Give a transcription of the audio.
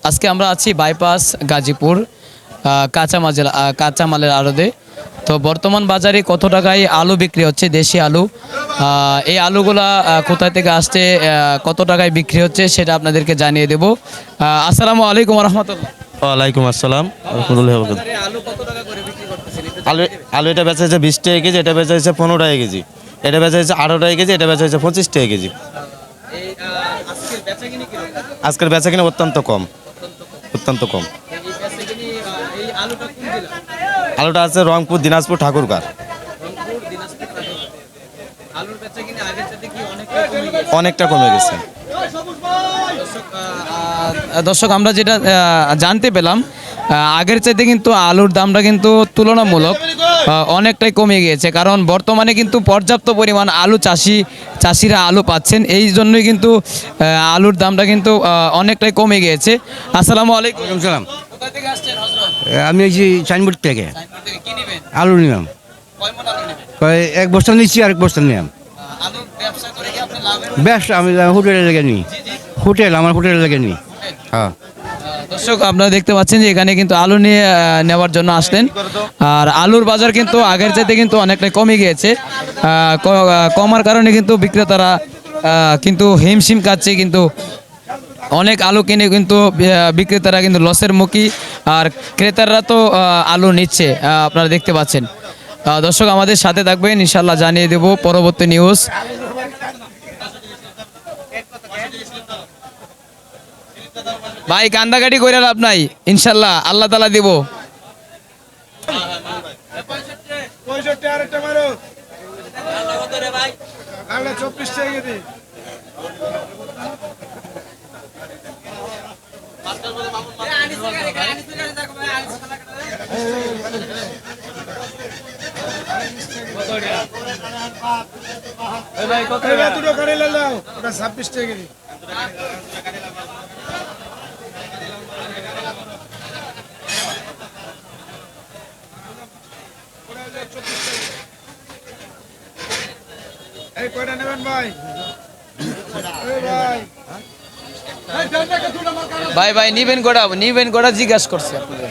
আজকে আমরা আছি বাইপাস গাজীপুর কাঁচামালের আড়তে। তো বর্তমান বাজারে কত টাকায় আলু বিক্রি হচ্ছে, দেশি আলু, এই আলুগুলা কোথা থেকে আসছে, কত টাকায় বিক্রি হচ্ছে সেটা আপনাদেরকে জানিয়ে দেব। আসসালামু আলাইকুম রহমতুল্লাহ। ওয়ালাইকুম আসসালাম রহমতুল্লাহি ওয়া বারাকাতুহু। আলু কত টাকা করে বিক্রি করতেছেন? আলু আলু এটা বেচা হয়েছে 20 টাকা কেজি, এটা বেচা হয়েছে 15 টাকা কেজি, এটা বেচা হয়েছে 18 টাকা কেজি, এটা বেচা হয়েছে 25 টাকা কেজি। আজকের বেচা কিনা অত্যন্ত কম, অত্যন্ত কম। আলুটা আছে রংপুর, দিনাজপুর, ঠাকুরগাঁ। অনেকটা কমে গেছে। দর্শক, আমরা যেটা জানতে পেলাম, আগের চাইতে কিন্তু আলুর দামটা কিন্তু তুলনামূলক অনেকটাই কমে গিয়েছে, কারণ বর্তমানে কিন্তু পর্যাপ্ত পরিমাণ চাষিরা আলু পাচ্ছেন, এই জন্যই কিন্তু আলুর দামটা কিন্তু অনেকটাই কমে গিয়েছে। আসসালামু আলাইকুম। সালাম। কোথা থেকে আসছেন হযরত? আমি এই যে সাইনবোর্ড থেকে কি নেবেন? আলু নিলাম। কয় মণ আলু নেবেন? এক বস্তা নিচ্ছি, আরেক বস্তা নিলাম। আলুর ব্যবসা করে কি আপনি লাভের? বেশ, আমি হোটেলে লেগে নিই। আমার হোটেলে লেগে নিই। হ্যাঁ। দর্শক, আপনারা দেখতে পাচ্ছেন যে এখানে কিন্তু আলু নিয়ে নেওয়ার জন্য আসলেন। আর আলুর বাজার কিন্তু আগের চাইতে কিন্তু অনেকটাই কমে গিয়েছে। কমার কারণে কিন্তু বিক্রেতারা কিন্তু হিমশিম খাচ্ছে, কিন্তু অনেক আলু কিনে কিন্তু বিক্রেতারা কিন্তু লসের মুখী, আর ক্রেতারা তো আলু নিচ্ছে, আপনারা দেখতে পাচ্ছেন। দর্শক, আমাদের সাথে থাকবেন, ইনশাল্লাহ জানিয়ে দেব পরবর্তী নিউজ। ভাই, কান্দাকাটি করে লাভ নাই, ইনশাল্লাহ আল্লাহ তাআলা দিব। ভাই ভাই নিবেন গোড়া জিজ্ঞাসা করছে আপনাদের।